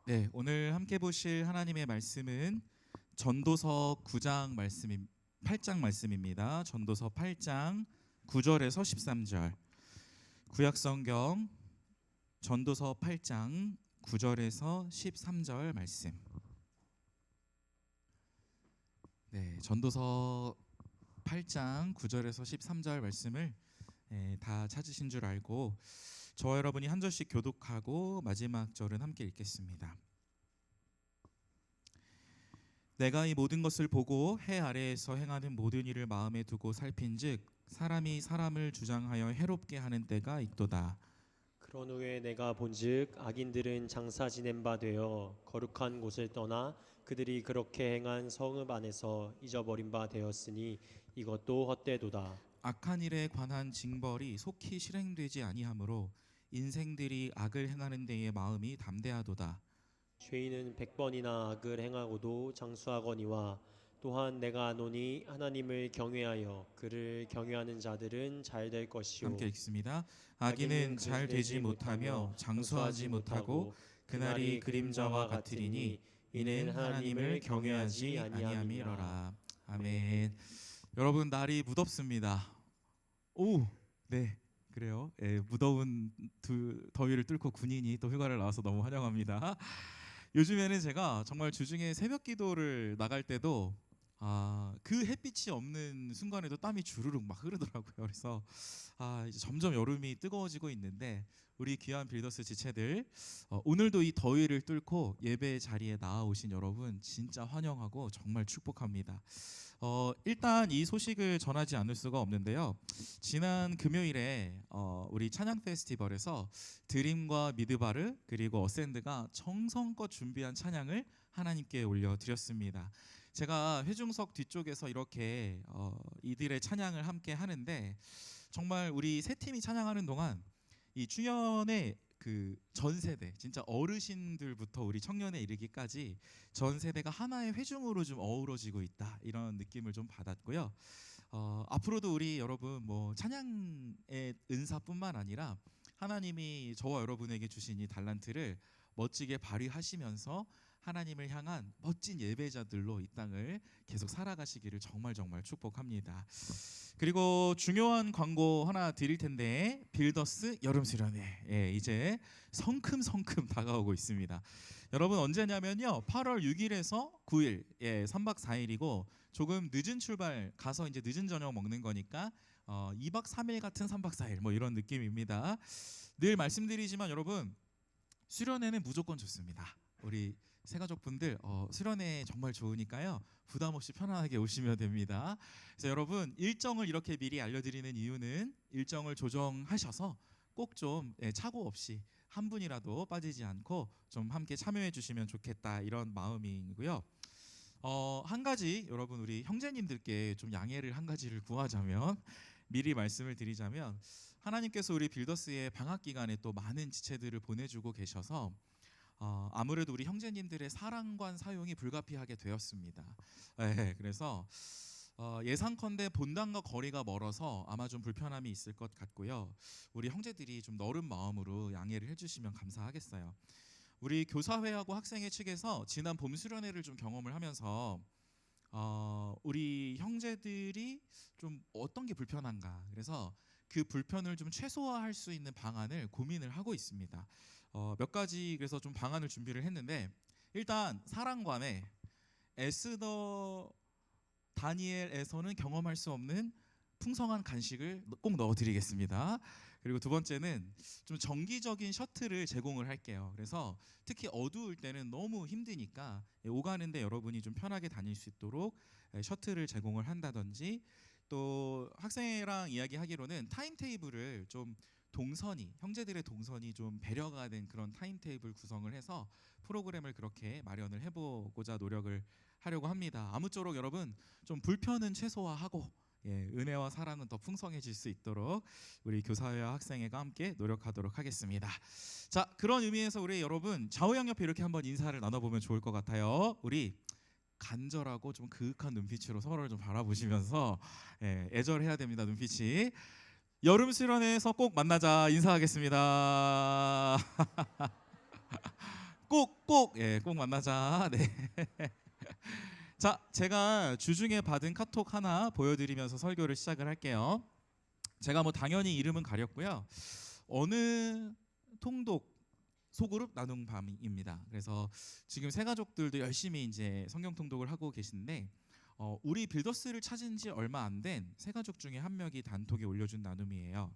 네, 오늘 함께 보실 하나님의 말씀은 전도서 9장 말씀임 8장 말씀입니다. 전도서 8장 9절에서 13절. 구약 성경 전도서 8장 9절에서 13절 말씀. 네, 전도서 8장 9절에서 13절 말씀을 다 찾으신 줄 알고 저와 여러분이 한 절씩 교독하고 마지막 절은 함께 읽겠습니다. 내가 이 모든 것을 보고 해 아래에서 행하는 모든 일을 마음에 두고 살핀즉 사람이 사람을 주장하여 해롭게 하는 때가 있도다. 그런 후에 내가 본즉 악인들은 장사 지낸 바 되어 거룩한 곳을 떠나 그들이 그렇게 행한 성읍 안에서 잊어버린 바 되었으니 이것도 헛되도다. 악한 일에 관한 징벌이 속히 실행되지 아니하므로 인생들이 악을 행하는 데에 마음이 담대하도다. 죄인은 100번이나 악을 행하고도 장수하거니와 또한 내가 아노니 하나님을 경외하여 그를 경외하는 자들은 잘 될 것이요 함께 읽습니다. 악인은 잘 되지 못하며 장수하지 못하고 그날이 그림자와 같으리니 이는 하나님을 경외하지 아니함이로라. 아멘. 여러분, 날이 무덥습니다. 오, 네, 그래요. 무더운 더위를 뚫고 군인이 또 휴가를 나와서 너무 환영합니다. 요즘에는 제가 정말 주중에 새벽 기도를 나갈 때도 그 햇빛이 없는 순간에도 땀이 주르륵 막 흐르더라고요. 그래서 이제 점점 여름이 뜨거워지고 있는데 우리 귀한 빌더스 지체들, 오늘도 이 더위를 뚫고 예배 자리에 나와오신 여러분 진짜 환영하고 정말 축복합니다. 일단 이 소식을 전하지 않을 수가 없는데요. 지난 금요일에 우리 찬양 페스티벌에서 드림과 미드바르 그리고 어센드가 정성껏 준비한 찬양을 하나님께 올려드렸습니다. 제가 회중석 뒤쪽에서 이렇게 이들의 찬양을 함께 하는데 정말 우리 세 팀이 찬양하는 동안 이 충현의 그 전 세대, 진짜 어르신들부터 우리 청년에 이르기까지 전 세대가 하나의 회중으로 좀 어우러지고 있다, 이런 느낌을 좀 받았고요. 앞으로도 우리 여러분 뭐 찬양의 은사뿐만 아니라 하나님이 저와 여러분에게 주신 이 달란트를 멋지게 발휘하시면서 하나님을 향한 멋진 예배자들로 이 땅을 계속 살아가시기를 정말 축복합니다. 그리고 중요한 광고 하나 드릴 텐데, 빌더스 여름 수련회 이제 성큼성큼 다가오고 있습니다. 여러분 언제냐면요, 8월 6일에서 9일 3박 4일이고 조금 늦은 출발, 가서 이제 늦은 저녁 먹는 거니까 2박 3일 같은 3박 4일 뭐 이런 느낌입니다. 늘 말씀드리지만 여러분, 수련회는 무조건 좋습니다. 우리 새가족분들 수련회 정말 좋으니까요, 부담 없이 편안하게 오시면 됩니다. 그래서 여러분, 일정을 이렇게 미리 알려드리는 이유는 일정을 조정하셔서 꼭 좀 착오 없이 한 분이라도 빠지지 않고 좀 함께 참여해 주시면 좋겠다, 이런 마음이고요. 한 가지 여러분, 우리 형제님들께 좀 양해를 한 가지를 구하자면, 미리 말씀을 드리자면, 하나님께서 우리 빌더스의 방학 기간에 또 많은 지체들을 보내주고 계셔서 아무래도 우리 형제님들의 사랑관 사용이 불가피하게 되었습니다. 그래서 예상컨대 본당과 거리가 멀어서 아마 좀 불편함이 있을 것 같고요. 우리 형제들이 좀 너른 마음으로 양해를 해주시면 감사하겠어요. 우리 교사회하고 학생회 측에서 지난 봄 수련회를 좀 경험을 하면서 우리 형제들이 좀 어떤 게 불편한가, 그래서 그 불편을 좀 최소화할 수 있는 방안을 고민을 하고 있습니다. 몇 가지 그래서 좀 방안을 준비를 했는데, 일단 사랑관에 에스더 다니엘에서는 경험할 수 없는 풍성한 간식을 꼭 넣어드리겠습니다. 그리고 두 번째는 좀 정기적인 셔틀을 제공을 할게요. 그래서 특히 어두울 때는 너무 힘드니까 오가는데 여러분이 좀 편하게 다닐 수 있도록 셔틀을 제공을 한다든지, 또 학생이랑 이야기하기로는 타임테이블을 좀 형제들의 동선이 좀 배려가 된 그런 타임테이블 구성을 해서 프로그램을 그렇게 마련을 해보고자 노력을 하려고 합니다. 아무쪼록 여러분 좀 불편은 최소화하고 은혜와 사랑은 더 풍성해질 수 있도록 우리 교사회와 학생회가 함께 노력하도록 하겠습니다. 자, 그런 의미에서 우리 여러분 좌우양 옆에 이렇게 한번 인사를 나눠보면 좋을 것 같아요. 우리 간절하고 좀 그윽한 눈빛으로 서로를 좀 바라보시면서 애절해야 됩니다. 눈빛이. 여름 수련회에서 꼭 만나자 인사하겠습니다. 꼭 만나자. 네. 자, 제가 주중에 받은 카톡 하나 보여드리면서 설교를 시작을 할게요. 제가 뭐 당연히 이름은 가렸고요. 어느 통독 소그룹 나눔 밤입니다. 그래서 지금 새 가족들도 열심히 이제 성경 통독을 하고 계신데 우리 빌더스를 찾은 지 얼마 안 된 새 가족 중에 한 명이 단톡에 올려준 나눔이에요.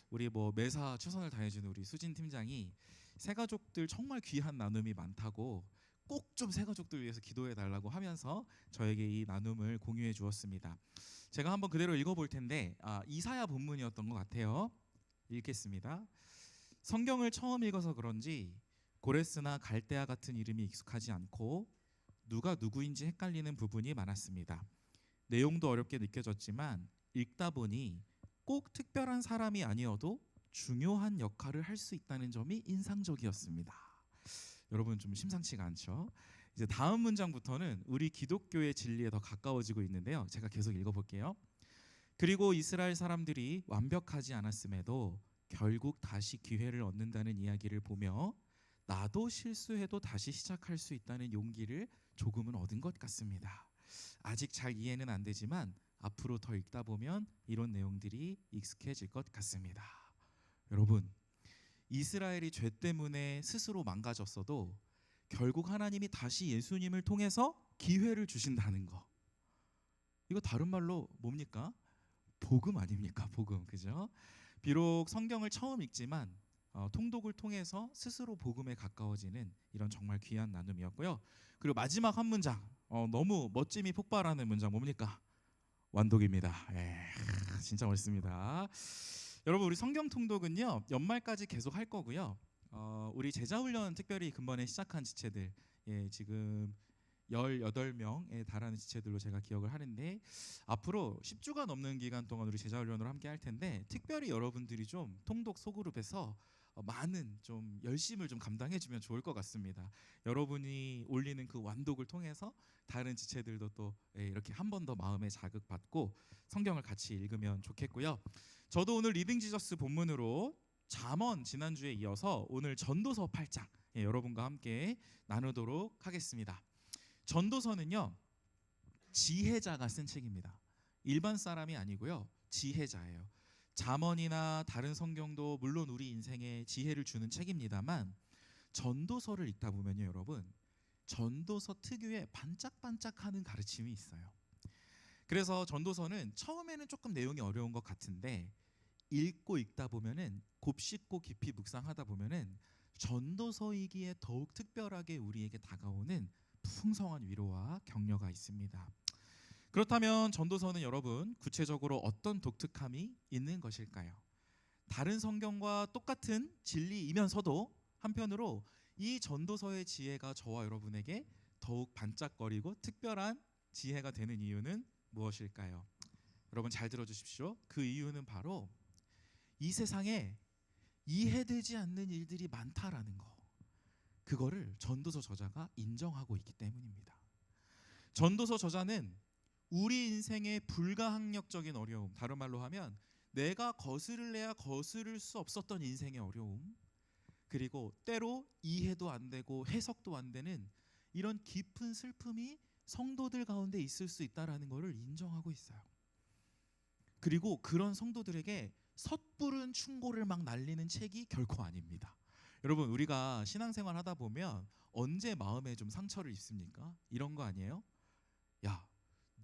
우리 뭐 매사 최선을 다해주는 우리 수진 팀장이 새 가족들 정말 귀한 나눔이 많다고 꼭 좀 새 가족들 위해서 기도해 달라고 하면서 저에게 이 나눔을 공유해 주었습니다. 제가 한번 그대로 읽어볼 텐데 이사야 본문이었던 것 같아요. 읽겠습니다. 성경을 처음 읽어서 그런지 고레스나 갈대아 같은 이름이 익숙하지 않고 누가 누구인지 헷갈리는 부분이 많았습니다. 내용도 어렵게 느껴졌지만 읽다 보니 꼭 특별한 사람이 아니어도 중요한 역할을 할 수 있다는 점이 인상적이었습니다. 여러분 좀 심상치가 않죠? 이제 다음 문장부터는 우리 기독교의 진리에 더 가까워지고 있는데요. 제가 계속 읽어볼게요. 그리고 이스라엘 사람들이 완벽하지 않았음에도 결국 다시 기회를 얻는다는 이야기를 보며 나도 실수해도 다시 시작할 수 있다는 용기를 조금은 얻은 것 같습니다. 아직 잘 이해는 안 되지만 앞으로 더 읽다 보면 이런 내용들이 익숙해질 것 같습니다. 여러분, 이스라엘이 죄 때문에 스스로 망가졌어도 결국 하나님이 다시 예수님을 통해서 기회를 주신다는 거. 이거 다른 말로 뭡니까? 복음 아닙니까? 복음, 그죠? 비록 성경을 처음 읽지만 통독을 통해서 스스로 복음에 가까워지는 이런 정말 귀한 나눔이었고요. 그리고 마지막 한 문장, 너무 멋짐이 폭발하는 문장 뭡니까? 완독입니다. 진짜 멋있습니다. 여러분, 우리 성경 통독은요 연말까지 계속 할 거고요. 우리 제자훈련 특별히 근본에 시작한 지체들, 지금 18명에 달하는 지체들로 제가 기억을 하는데 앞으로 10주가 넘는 기간 동안 우리 제자훈련으로 함께 할 텐데 특별히 여러분들이 좀 통독 소그룹에서 많은 좀 열심을 좀 감당해 주면 좋을 것 같습니다. 여러분이 올리는 그 완독을 통해서 다른 지체들도 또 이렇게 한 번 더 마음에 자극받고 성경을 같이 읽으면 좋겠고요. 저도 오늘 리빙 지저스 본문으로 잠언 지난주에 이어서 오늘 전도서 8장 여러분과 함께 나누도록 하겠습니다. 전도서는요 지혜자가 쓴 책입니다. 일반 사람이 아니고요 지혜자예요. 잠언이나 다른 성경도 물론 우리 인생에 지혜를 주는 책입니다만 전도서를 읽다 보면요 여러분 전도서 특유의 반짝반짝하는 가르침이 있어요. 그래서 전도서는 처음에는 조금 내용이 어려운 것 같은데 읽고 읽다 보면은 곱씹고 깊이 묵상하다 보면은 전도서이기에 더욱 특별하게 우리에게 다가오는 풍성한 위로와 격려가 있습니다. 그렇다면 전도서는 여러분 구체적으로 어떤 독특함이 있는 것일까요? 다른 성경과 똑같은 진리이면서도 한편으로 이 전도서의 지혜가 저와 여러분에게 더욱 반짝거리고 특별한 지혜가 되는 이유는 무엇일까요? 여러분 잘 들어주십시오. 그 이유는 바로 이 세상에 이해되지 않는 일들이 많다라는 거, 그거를 전도서 저자가 인정하고 있기 때문입니다. 전도서 저자는 우리 인생의 불가항력적인 어려움, 다른 말로 하면 내가 거스를래야 거스를 수 없었던 인생의 어려움, 그리고 때로 이해도 안 되고 해석도 안 되는 이런 깊은 슬픔이 성도들 가운데 있을 수 있다라는 것을 인정하고 있어요. 그리고 그런 성도들에게 섣부른 충고를 막 날리는 책이 결코 아닙니다. 여러분 우리가 신앙생활 하다 보면 언제 마음에 좀 상처를 입습니까? 이런 거 아니에요? 야,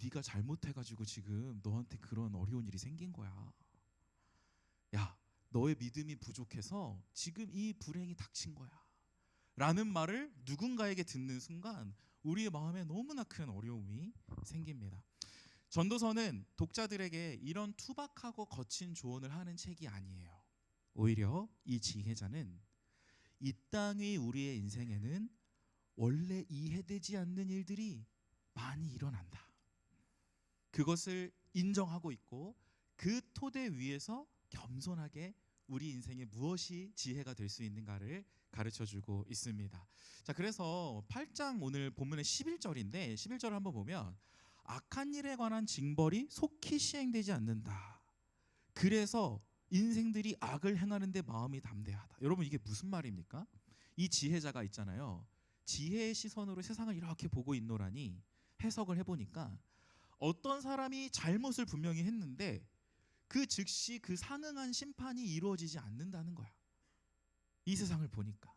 네가 잘못해가지고 지금 너한테 그런 어려운 일이 생긴 거야. 야, 너의 믿음이 부족해서 지금 이 불행이 닥친 거야. 라는 말을 누군가에게 듣는 순간 우리의 마음에 너무나 큰 어려움이 생깁니다. 전도서는 독자들에게 이런 투박하고 거친 조언을 하는 책이 아니에요. 오히려 이 지혜자는 이 땅의 우리의 인생에는 원래 이해되지 않는 일들이 많이 일어난다. 그것을 인정하고 있고 그 토대 위에서 겸손하게 우리 인생에 무엇이 지혜가 될 수 있는가를 가르쳐주고 있습니다. 자, 그래서 8장 오늘 본문의 11절인데 11절을 한번 보면 악한 일에 관한 징벌이 속히 시행되지 않는다. 그래서 인생들이 악을 행하는데 마음이 담대하다. 여러분 이게 무슨 말입니까? 이 지혜자가 있잖아요. 지혜의 시선으로 세상을 이렇게 보고 있노라니 해석을 해보니까 어떤 사람이 잘못을 분명히 했는데 그 즉시 그 상응한 심판이 이루어지지 않는다는 거야. 이 세상을 보니까.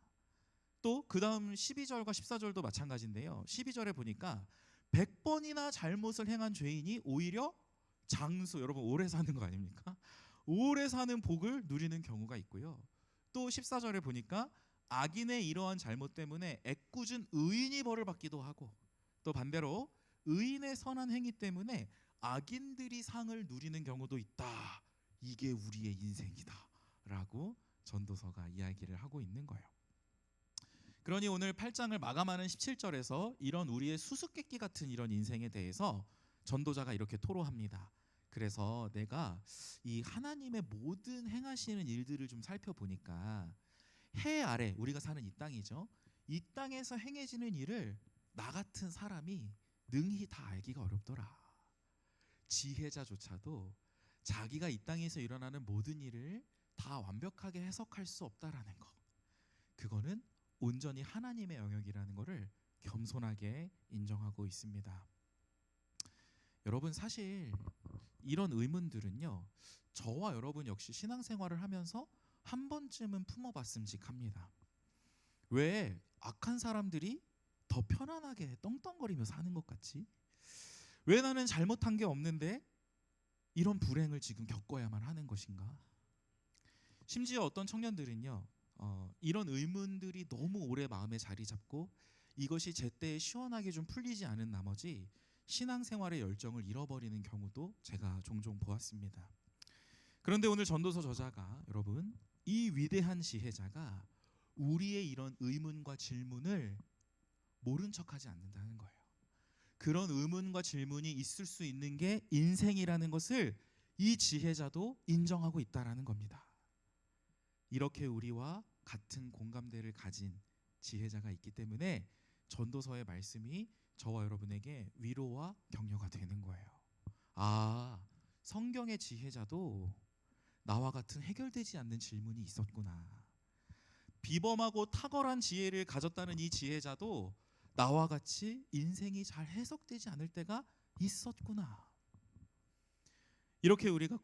또 그 다음 12절과 14절도 마찬가지인데요. 12절에 보니까 100번이나 잘못을 행한 죄인이 오히려 장수, 여러분 오래 사는 거 아닙니까? 오래 사는 복을 누리는 경우가 있고요. 또 14절에 보니까 악인의 이러한 잘못 때문에 애꿎은 의인이 벌을 받기도 하고, 또 반대로 의인의 선한 행위 때문에 악인들이 상을 누리는 경우도 있다. 이게 우리의 인생이다 라고 전도서가 이야기를 하고 있는 거예요. 그러니 오늘 8장을 마감하는 17절에서 이런 우리의 수수께끼 같은 이런 인생에 대해서 전도자가 이렇게 토로합니다. 그래서 내가 이 하나님의 모든 행하시는 일들을 좀 살펴보니까 해 아래, 우리가 사는 이 땅이죠, 이 땅에서 행해지는 일을 나 같은 사람이 능히 다 알기가 어렵더라. 지혜자조차도 자기가 이 땅에서 일어나는 모든 일을 다 완벽하게 해석할 수 없다라는 거, 그거는 온전히 하나님의 영역이라는 것을 겸손하게 인정하고 있습니다. 여러분, 사실 이런 의문들은요, 저와 여러분 역시 신앙생활을 하면서 한 번쯤은 품어봤음직합니다. 왜 악한 사람들이 더 편안하게 떵떵거리며 사는 것 같지? 왜 나는 잘못한 게 없는데 이런 불행을 지금 겪어야만 하는 것인가? 심지어 어떤 청년들은요, 이런 의문들이 너무 오래 마음에 자리 잡고 이것이 제때에 시원하게 좀 풀리지 않은 나머지 신앙생활의 열정을 잃어버리는 경우도 제가 종종 보았습니다. 그런데 오늘 전도서 저자가, 여러분, 이 위대한 지혜자가 우리의 이런 의문과 질문을 모른 척하지 않는다는 거예요. 그런 의문과 질문이 있을 수 있는 게 인생이라는 것을 이 지혜자도 인정하고 있다라는 겁니다. 이렇게 우리와 같은 공감대를 가진 지혜자가 있기 때문에 전도서의 말씀이 저와 여러분에게 위로와 격려가 되는 거예요. 아, 성경의 지혜자도 나와 같은 해결되지 않는 질문이 있었구나. 비범하고 탁월한 지혜를 가졌다는 이 지혜자도 나와 같이 인생이 잘 해석되지 않을 때가 있었구나. 이렇게 우리와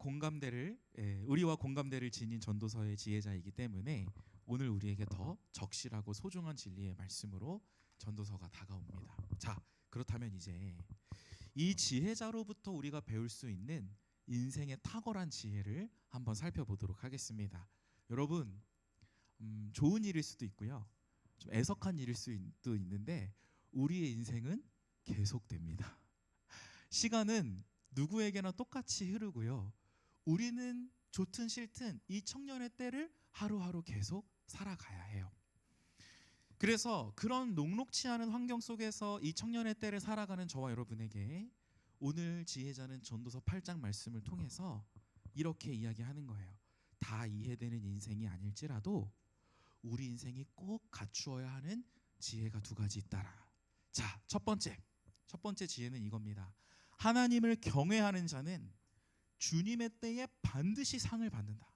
공감대를 지닌 전도서의 지혜자이기 때문에 오늘 우리에게 더 적실하고 소중한 진리의 말씀으로 전도서가 다가옵니다. 자, 그렇다면 이제 이 지혜자로부터 우리가 배울 수 있는 인생의 탁월한 지혜를 한번 살펴보도록 하겠습니다. 여러분, 좋은 일일 수도 있고요, 좀 애석한 일일 수도 있는데 우리의 인생은 계속됩니다. 시간은 누구에게나 똑같이 흐르고요, 우리는 좋든 싫든 이 청년의 때를 하루하루 계속 살아가야 해요. 그래서 그런 녹록치 않은 환경 속에서 이 청년의 때를 살아가는 저와 여러분에게 오늘 지혜자는 전도서 8장 말씀을 통해서 이렇게 이야기하는 거예요. 다 이해되는 인생이 아닐지라도 우리 인생이 꼭 갖추어야 하는 지혜가 두 가지 있다라. 자, 첫 번째 지혜는 이겁니다. 하나님을 경외하는 자는 주님의 때에 반드시 상을 받는다.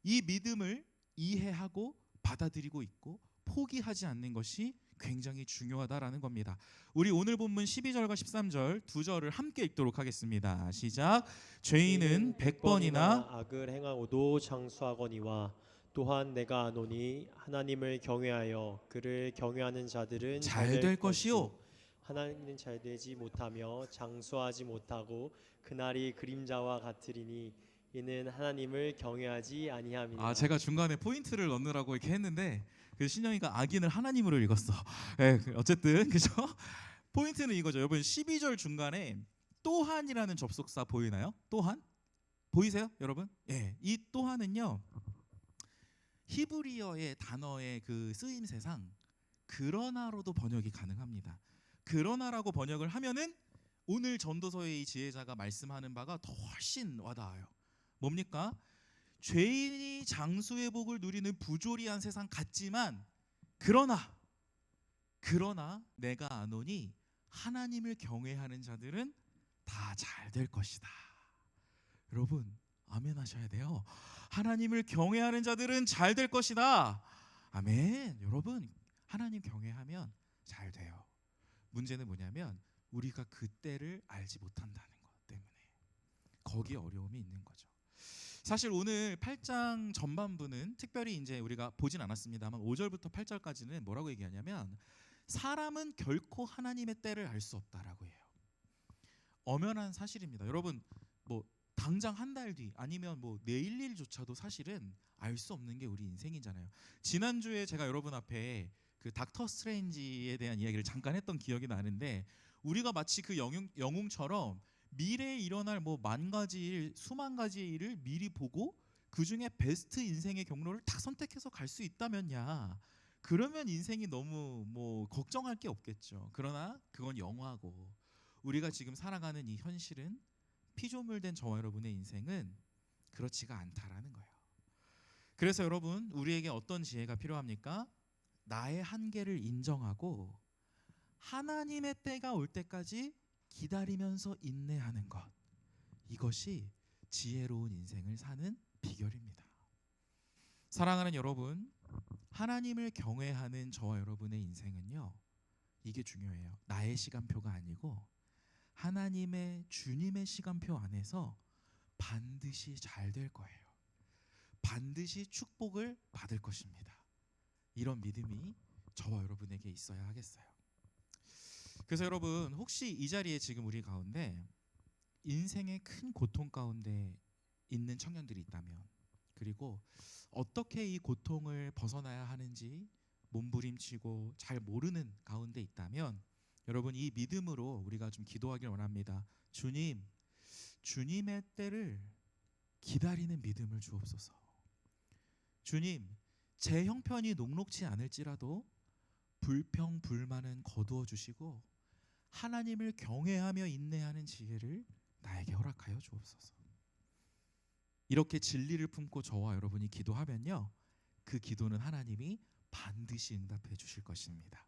이 믿음을 이해하고 받아들이고 있고 포기하지 않는 것이 굉장히 중요하다라는 겁니다. 우리 오늘 본문 12절과 13절 두 절을 함께 읽도록 하겠습니다. 시작. 죄인은 100번이나 악을 행하고도 장수하거니와 또한 내가 아노니 하나님을 경외하여 그를 경외하는 자들은 잘 될 것이요, 하나님은 잘 되지 못하며 장수하지 못하고 그날이 그림자와 같으리니 이는 하나님을 경외하지 아니함이니라. 제가 중간에 포인트를 넣느라고 이렇게 했는데 그 신영이가 악인을 하나님으로 읽었어. 네, 어쨌든 그죠? 포인트는 이거죠. 여러분, 12절 중간에 또한이라는 접속사 보이나요? 또한? 보이세요, 여러분? 예, 이 또한은요, 히브리어의 단어의 그 쓰임새상 그러나로도 번역이 가능합니다. 그러나라고 번역을 하면은 오늘 전도서의 이 지혜자가 말씀하는 바가 더 훨씬 와닿아요. 뭡니까? 죄인이 장수의 복을 누리는 부조리한 세상 같지만 그러나 내가 아노니 하나님을 경외하는 자들은 다 잘 될 것이다. 여러분, 아멘 하셔야 돼요. 하나님을 경외하는 자들은 잘 될 것이다. 아멘. 여러분, 하나님 경외하면 잘 돼요. 문제는 뭐냐면 우리가 그때를 알지 못한다는 것 때문에 거기에 어려움이 있는 거죠. 사실 오늘 8장 전반부는 특별히 이제 우리가 보진 않았습니다만 5절부터 8절까지는 뭐라고 얘기하냐면 사람은 결코 하나님의 때를 알 수 없다라고 해요. 엄연한 사실입니다. 여러분, 뭐 당장 한 달 뒤 아니면 뭐 내일 일조차도 사실은 알 수 없는 게 우리 인생이잖아요. 지난주에 제가 여러분 앞에 그 닥터 스트레인지에 대한 이야기를 잠깐 했던 기억이 나는데 우리가 마치 그 영웅처럼 미래에 일어날 뭐 만 가지 일, 수만 가지의 일을 미리 보고 그 중에 베스트 인생의 경로를 딱 선택해서 갈 수 있다면야 그러면 인생이 너무 뭐 걱정할 게 없겠죠. 그러나 그건 영화고 우리가 지금 살아가는 이 현실은 피조물된 저와 여러분의 인생은 그렇지가 않다라는 거예요. 그래서 여러분 우리에게 어떤 지혜가 필요합니까? 나의 한계를 인정하고 하나님의 때가 올 때까지 기다리면서 인내하는 것, 이것이 지혜로운 인생을 사는 비결입니다. 사랑하는 여러분, 하나님을 경외하는 저와 여러분의 인생은요, 이게 중요해요. 나의 시간표가 아니고 하나님의 주님의 시간표 안에서 반드시 잘 될 거예요. 반드시 축복을 받을 것입니다. 이런 믿음이 저와 여러분에게 있어야 하겠어요. 그래서 여러분 혹시 이 자리에 지금 우리 가운데 인생의 큰 고통 가운데 있는 청년들이 있다면, 그리고 어떻게 이 고통을 벗어나야 하는지 몸부림치고 잘 모르는 가운데 있다면 여러분 이 믿음으로 우리가 좀 기도하길 원합니다. 주님, 주님의 때를 기다리는 믿음을 주옵소서. 주님, 제 형편이 녹록치 않을지라도 불평 불만은 거두어 주시고 하나님을 경외하며 인내하는 지혜를 나에게 허락하여 주옵소서. 이렇게 진리를 품고 저와 여러분이 기도하면요, 그 기도는 하나님이 반드시 응답해 주실 것입니다.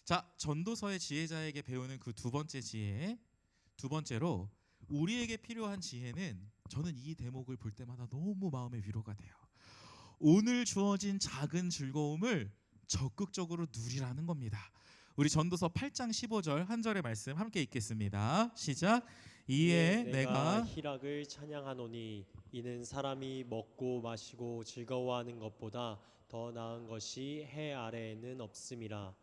자, 전도서의 지혜자에게 배우는 그 두 번째 지혜, 두 번째로 우리에게 필요한 지혜는, 저는 이 대목을 볼 때마다 너무 마음의 위로가 돼요. 오늘 주어진 작은 즐거움을 적극적으로 누리라는 겁니다. 우리 전도서 8장 15절 한 절의 말씀 함께 읽겠습니다. 시작. 이에 내가 희락을 찬양하노니 이는 사람이 먹고 마시고 즐거워하는 것보다 더 나은 것이 해 아래에는 없음이라.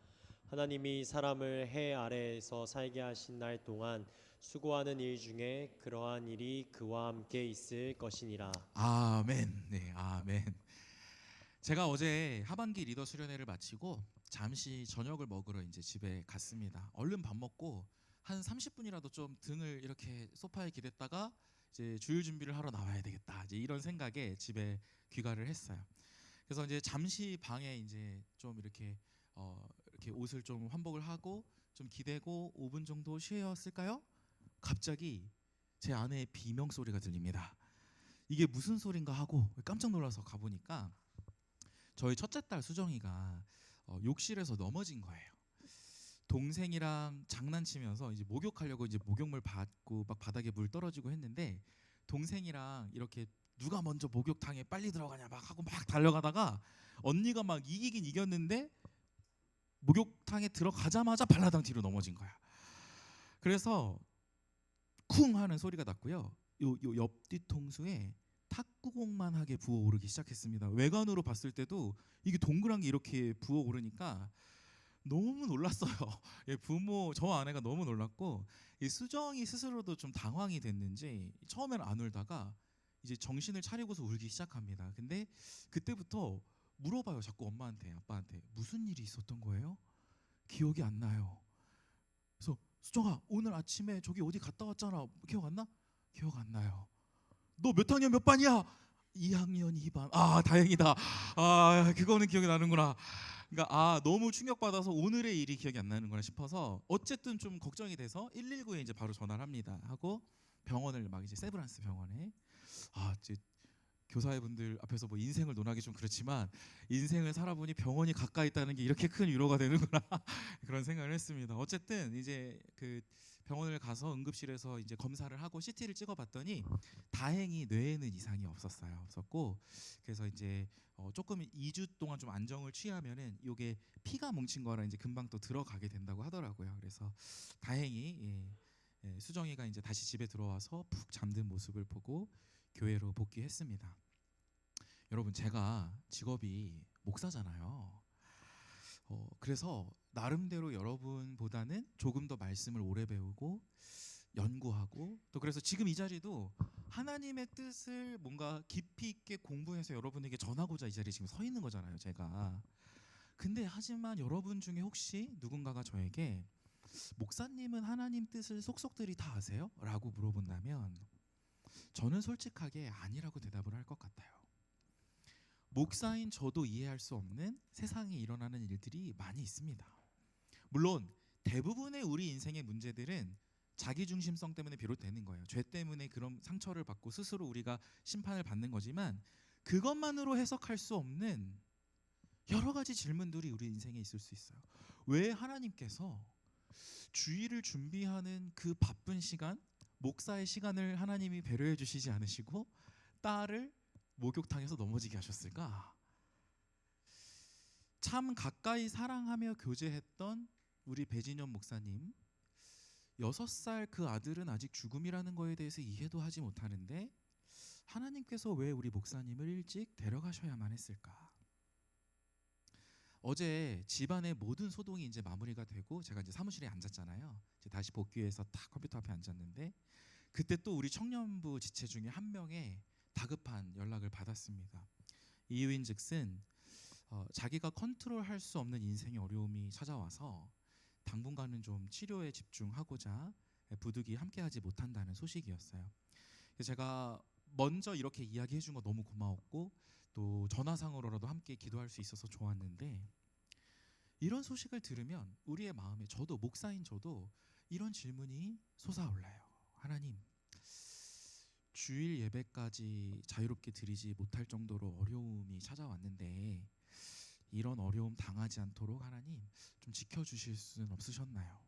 하나님이 사람을 해 아래에서 살게 하신 날 동안 수고하는 일 중에 그러한 일이 그와 함께 있을 것이니라. 아멘. 네, 아멘. 제가 어제 하반기 리더 수련회를 마치고 잠시 저녁을 먹으러 이제 집에 갔습니다. 얼른 밥 먹고 한 30분이라도 좀 등을 이렇게 소파에 기댔다가 이제 주일 준비를 하러 나와야 되겠다, 이제 이런 생각에 집에 귀가를 했어요. 그래서 이제 잠시 방에 이제 좀 이렇게 옷을 좀 환복을 하고 좀 기대고 5분 정도 쉬었을까요? 갑자기 제 아내의 비명 소리가 들립니다. 이게 무슨 소린가 하고 깜짝 놀라서 가보니까 저희 첫째 딸 수정이가 욕실에서 넘어진 거예요. 동생이랑 장난치면서 이제 목욕하려고 이제 목욕물 받고 막 바닥에 물 떨어지고 했는데 동생이랑 이렇게 누가 먼저 목욕탕에 빨리 들어가냐 막 하고 막 달려가다가 언니가 막 이기긴 이겼는데 목욕탕에 들어가자마자 발라당 뒤로 넘어진 거야. 그래서 쿵 하는 소리가 났고요. 요 옆 뒤통수에 탁구공만하게 부어오르기 시작했습니다. 외관으로 봤을 때도 이게 동그란 게 이렇게 부어오르니까 너무 놀랐어요. 예, 저 아내가 너무 놀랐고, 이 수정이 스스로도 좀 당황이 됐는지 처음에는 안 울다가 이제 정신을 차리고서 울기 시작합니다. 근데 그때부터 물어봐요. 자꾸 엄마한테, 아빠한테 무슨 일이 있었던 거예요? 기억이 안 나요. 그래서 수정아, 오늘 아침에 저기 어디 갔다 왔잖아. 기억 안 나? 기억 안 나요. 너 몇 학년 몇 반이야? 2학년 2반. 아, 다행이다. 아, 그거는 기억이 나는구나. 그러니까 너무 충격받아서 오늘의 일이 기억이 안 나는구나 싶어서 어쨌든 좀 걱정이 돼서 119에 이제 바로 전화를 합니다. 하고 병원을 막 이제 세브란스 병원에, 이제 교사분들 앞에서 뭐 인생을 논하기 좀 그렇지만 인생을 살아보니 병원이 가까이 있다는 게 이렇게 큰 위로가 되는구나 그런 생각을 했습니다. 어쨌든 이제 그 병원을 가서 응급실에서 이제 검사를 하고 CT를 찍어봤더니 다행히 뇌에는 이상이 없었고, 그래서 이제 조금 2주 동안 좀 안정을 취하면은 이게 피가 뭉친 거라 이제 금방 또 들어가게 된다고 하더라고요. 그래서 다행히 수정이가 이제 다시 집에 들어와서 푹 잠든 모습을 보고 교회로 복귀했습니다. 여러분, 제가 직업이 목사잖아요. 그래서 나름대로 여러분보다는 조금 더 말씀을 오래 배우고 연구하고, 또 그래서 지금 이 자리도 하나님의 뜻을 뭔가 깊이 있게 공부해서 여러분에게 전하고자 이 자리에 지금 서 있는 거잖아요, 제가. 근데 하지만 여러분 중에 혹시 누군가가 저에게 목사님은 하나님 뜻을 속속들이 다 아세요? 라고 물어본다면 저는 솔직하게 아니라고 대답을 할 것 같아요. 목사인 저도 이해할 수 없는 세상에 일어나는 일들이 많이 있습니다. 물론 대부분의 우리 인생의 문제들은 자기중심성 때문에 비롯되는 거예요. 죄 때문에 그런 상처를 받고 스스로 우리가 심판을 받는 거지만, 그것만으로 해석할 수 없는 여러 가지 질문들이 우리 인생에 있을 수 있어요. 왜 하나님께서 주일을 준비하는 그 바쁜 시간, 목사의 시간을 하나님이 배려해 주시지 않으시고 딸을 목욕탕에서 넘어지게 하셨을까? 참 가까이 사랑하며 교제했던 우리 배진현 목사님, 6살 그 아들은 아직 죽음이라는 거에 대해서 이해도 하지 못하는데 하나님께서 왜 우리 목사님을 일찍 데려가셔야만 했을까? 어제 집안의 모든 소동이 이제 마무리가 되고 제가 이제 사무실에 앉았잖아요. 이제 다시 복귀해서 딱 컴퓨터 앞에 앉았는데, 그때 또 우리 청년부 지체 중에 한 명의 다급한 연락을 받았습니다. 이유인즉슨 자기가 컨트롤할 수 없는 인생의 어려움이 찾아와서 당분간은 좀 치료에 집중하고자 부득이 함께하지 못한다는 소식이었어요. 제가 먼저 이렇게 이야기해 준 거 너무 고마웠고, 또 전화상으로라도 함께 기도할 수 있어서 좋았는데, 이런 소식을 들으면 우리의 마음에, 저도 목사인 저도 이런 질문이 솟아올라요. 하나님, 주일 예배까지 자유롭게 드리지 못할 정도로 어려움이 찾아왔는데 이런 어려움 당하지 않도록 하나님 좀 지켜주실 수는 없으셨나요?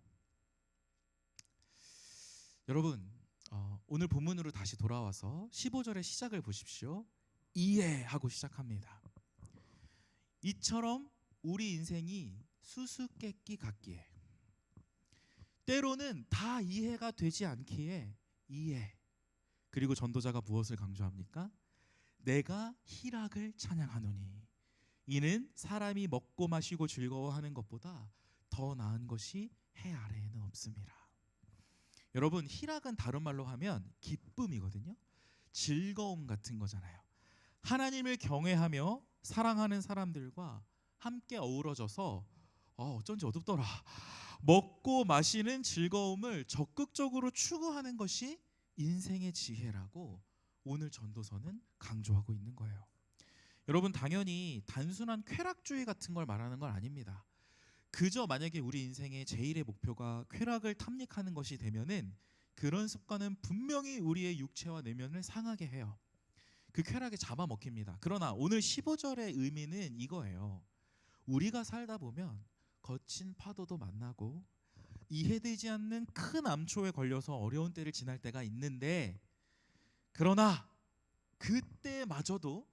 여러분, 오늘 본문으로 다시 돌아와서 15절의 시작을 보십시오. 이해하고 시작합니다. 이처럼 우리 인생이 수수께끼 같기에, 때로는 다 이해가 되지 않기에 이해. 그리고 전도자가 무엇을 강조합니까? 내가 희락을 찬양하노니 이는 사람이 먹고 마시고 즐거워하는 것보다 더 나은 것이 해 아래에는 없음이라. 여러분, 희락은 다른 말로 하면 기쁨이거든요. 즐거움 같은 거잖아요. 하나님을 경외하며 사랑하는 사람들과 함께 어우러져서 어쩐지 어둡더라, 먹고 마시는 즐거움을 적극적으로 추구하는 것이 인생의 지혜라고 오늘 전도서는 강조하고 있는 거예요. 여러분, 당연히 단순한 쾌락주의 같은 걸 말하는 건 아닙니다. 그저 만약에 우리 인생의 제일의 목표가 쾌락을 탐닉하는 것이 되면은 그런 습관은 분명히 우리의 육체와 내면을 상하게 해요. 그 쾌락에 잡아먹힙니다. 그러나 오늘 15절의 의미는 이거예요. 우리가 살다 보면 거친 파도도 만나고 이해되지 않는 큰 암초에 걸려서 어려운 때를 지날 때가 있는데, 그러나 그때마저도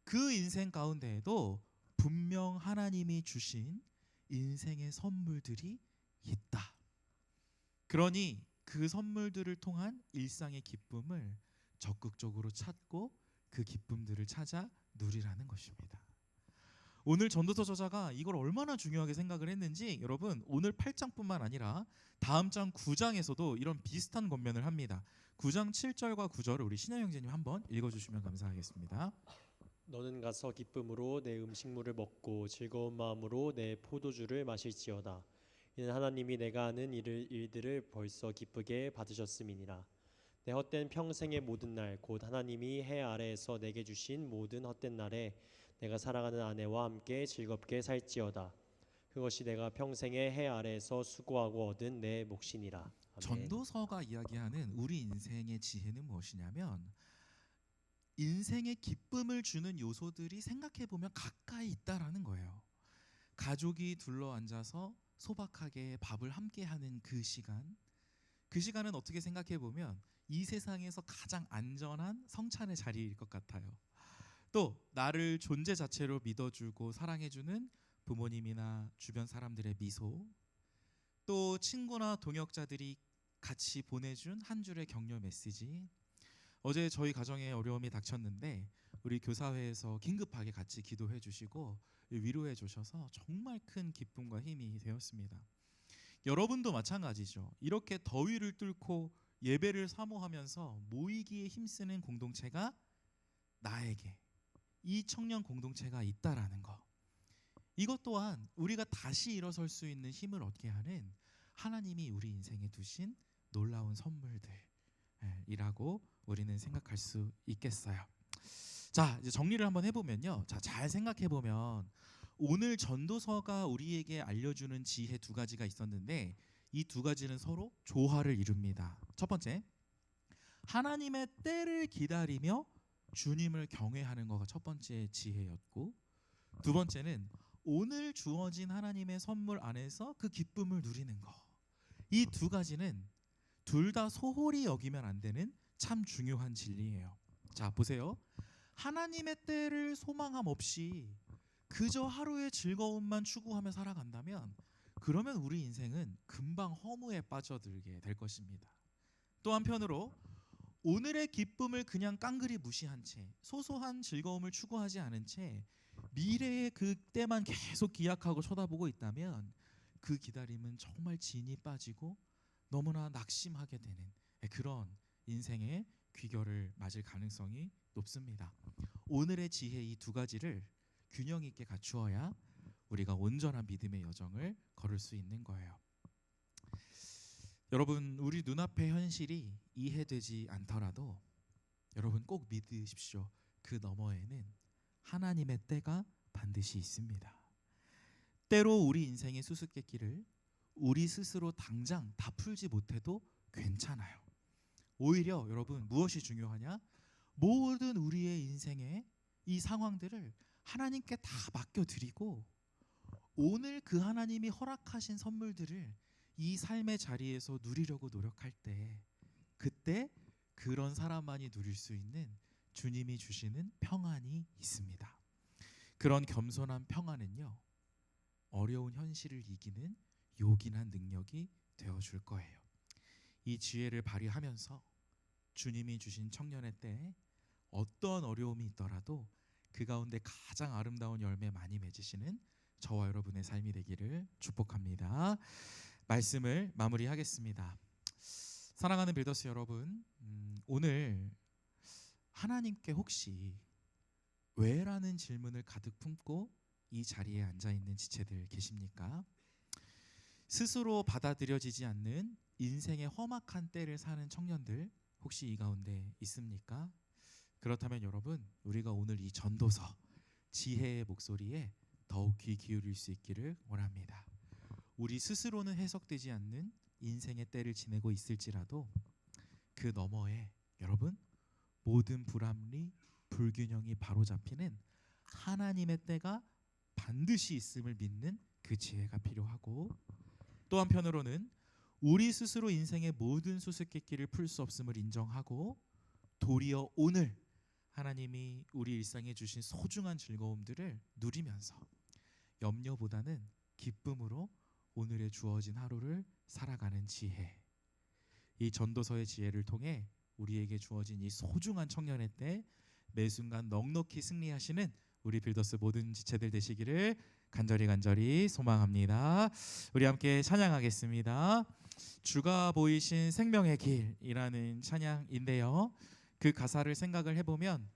그 인생 가운데에도 분명 하나님이 주신 인생의 선물들이 있다. 그러니 그 선물들을 통한 일상의 기쁨을 적극적으로 찾고 그 기쁨들을 찾아 누리라는 것입니다. 오늘 전도서 저자가 이걸 얼마나 중요하게 생각을 했는지 여러분, 오늘 8장뿐만 아니라 다음 장 9장에서도 이런 비슷한 권면을 합니다. 9장 7절과 9절을 우리 신하 형제님 한번 읽어주시면 감사하겠습니다. 너는 가서 기쁨으로 내 음식물을 먹고 즐거운 마음으로 내 포도주를 마실지어다. 이는 하나님이 내가 하는 일들을 벌써 기쁘게 받으셨음이니라. 내 헛된 평생의 모든 날, 곧 하나님이 해 아래에서 내게 주신 모든 헛된 날에 내가 사랑하는 아내와 함께 즐겁게 살지어다. 그것이 내가 평생의 해 아래에서 수고하고 얻은 내 몫이니라. 아멘. 전도서가 이야기하는 우리 인생의 지혜는 무엇이냐면, 인생의 기쁨을 주는 요소들이 생각해보면 가까이 있다라는 거예요. 가족이 둘러앉아서 소박하게 밥을 함께하는 그 시간, 그 시간은 어떻게 생각해 보면 이 세상에서 가장 안전한 성찬의 자리일 것 같아요. 또 나를 존재 자체로 믿어주고 사랑해주는 부모님이나 주변 사람들의 미소, 또 친구나 동역자들이 같이 보내준 한 줄의 격려 메시지. 어제 저희 가정에 어려움이 닥쳤는데 우리 교사회에서 긴급하게 같이 기도해 주시고 위로해 주셔서 정말 큰 기쁨과 힘이 되었습니다. 여러분도 마찬가지죠. 이렇게 더위를 뚫고 예배를 사모하면서 모이기에 힘쓰는 공동체가 나에게, 이 청년 공동체가 있다라는 거. 이것 또한 우리가 다시 일어설 수 있는 힘을 얻게 하는 하나님이 우리 인생에 두신 놀라운 선물들이라고 우리는 생각할 수 있겠어요. 자, 이제 정리를 한번 해보면요. 자, 잘 생각해보면 오늘 전도서가 우리에게 알려주는 지혜 두 가지가 있었는데 이 두 가지는 서로 조화를 이룹니다. 첫 번째, 하나님의 때를 기다리며 주님을 경외하는 거가 첫 번째 지혜였고, 두 번째는 오늘 주어진 하나님의 선물 안에서 그 기쁨을 누리는 거. 이 두 가지는 둘 다 소홀히 여기면 안 되는 참 중요한 진리예요. 자, 보세요. 하나님의 때를 소망함 없이 그저 하루의 즐거움만 추구하며 살아간다면 그러면 우리 인생은 금방 허무에 빠져들게 될 것입니다. 또 한편으로 오늘의 기쁨을 그냥 깡그리 무시한 채 소소한 즐거움을 추구하지 않은 채 미래의 그때만 계속 기약하고 쳐다보고 있다면 그 기다림은 정말 진이 빠지고 너무나 낙심하게 되는 그런 인생의 귀결을 맞을 가능성이 높습니다. 오늘의 지혜 이 두 가지를 균형 있게 갖추어야 우리가 온전한 믿음의 여정을 걸을 수 있는 거예요. 여러분, 우리 눈앞의 현실이 이해되지 않더라도 여러분 꼭 믿으십시오. 그 너머에는 하나님의 때가 반드시 있습니다. 때로 우리 인생의 수수께끼를 우리 스스로 당장 다 풀지 못해도 괜찮아요. 오히려 여러분 무엇이 중요하냐? 모든 우리의 인생의 이 상황들을 하나님께 다 맡겨드리고 오늘 그 하나님이 허락하신 선물들을 이 삶의 자리에서 누리려고 노력할 때 그때 그런 사람만이 누릴 수 있는 주님이 주시는 평안이 있습니다. 그런 겸손한 평안은요, 어려운 현실을 이기는 요긴한 능력이 되어줄 거예요. 이 지혜를 발휘하면서 주님이 주신 청년의 때에 어떤 어려움이 있더라도 그 가운데 가장 아름다운 열매 많이 맺으시는 저와 여러분의 삶이 되기를 축복합니다. 말씀을 마무리하겠습니다. 사랑하는 빌더스 여러분, 오늘 하나님께 혹시 왜라는 질문을 가득 품고 이 자리에 앉아있는 지체들 계십니까? 스스로 받아들여지지 않는 인생의 험악한 때를 사는 청년들 혹시 이 가운데 있습니까? 그렇다면 여러분, 우리가 오늘 이 전도서 지혜의 목소리에 더욱 귀 기울일 수 있기를 원합니다. 우리 스스로는 해석되지 않는 인생의 때를 지내고 있을지라도 그 너머에 여러분 모든 불합리, 불균형이 바로잡히는 하나님의 때가 반드시 있음을 믿는 그 지혜가 필요하고, 또 한편으로는 우리 스스로 인생의 모든 수수께끼를 풀 수 없음을 인정하고 도리어 오늘 하나님이 우리 일상에 주신 소중한 즐거움들을 누리면서 염려보다는 기쁨으로 오늘에 주어진 하루를 살아가는 지혜, 이 전도서의 지혜를 통해 우리에게 주어진 이 소중한 청년의 때 매 순간 넉넉히 승리하시는 우리 빌더스 모든 지체들 되시기를 간절히 소망합니다. 우리 함께 찬양하겠습니다. 주가 보이신 생명의 길이라는 찬양인데요, 그 가사를 생각을 해보면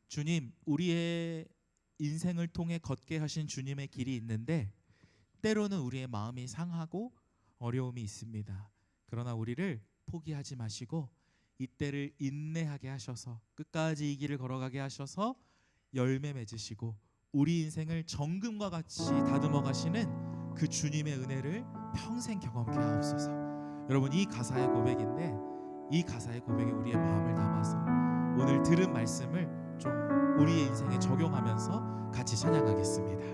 주님, 우리의 인생을 통해 걷게 하신 주님의 길이 있는데 때로는 우리의 마음이 상하고 어려움이 있습니다. 그러나 우리를 포기하지 마시고 이 때를 인내하게 하셔서 끝까지 이 길을 걸어가게 하셔서 열매 맺으시고 우리 인생을 정금과 같이 다듬어 가시는 그 주님의 은혜를 평생 경험케 하옵소서. 여러분, 이 가사의 고백인데 이 가사의 고백에 우리의 마음을 담아서 오늘 들은 말씀을 좀 우리의 인생에 적용하면서 같이 찬양하겠습니다.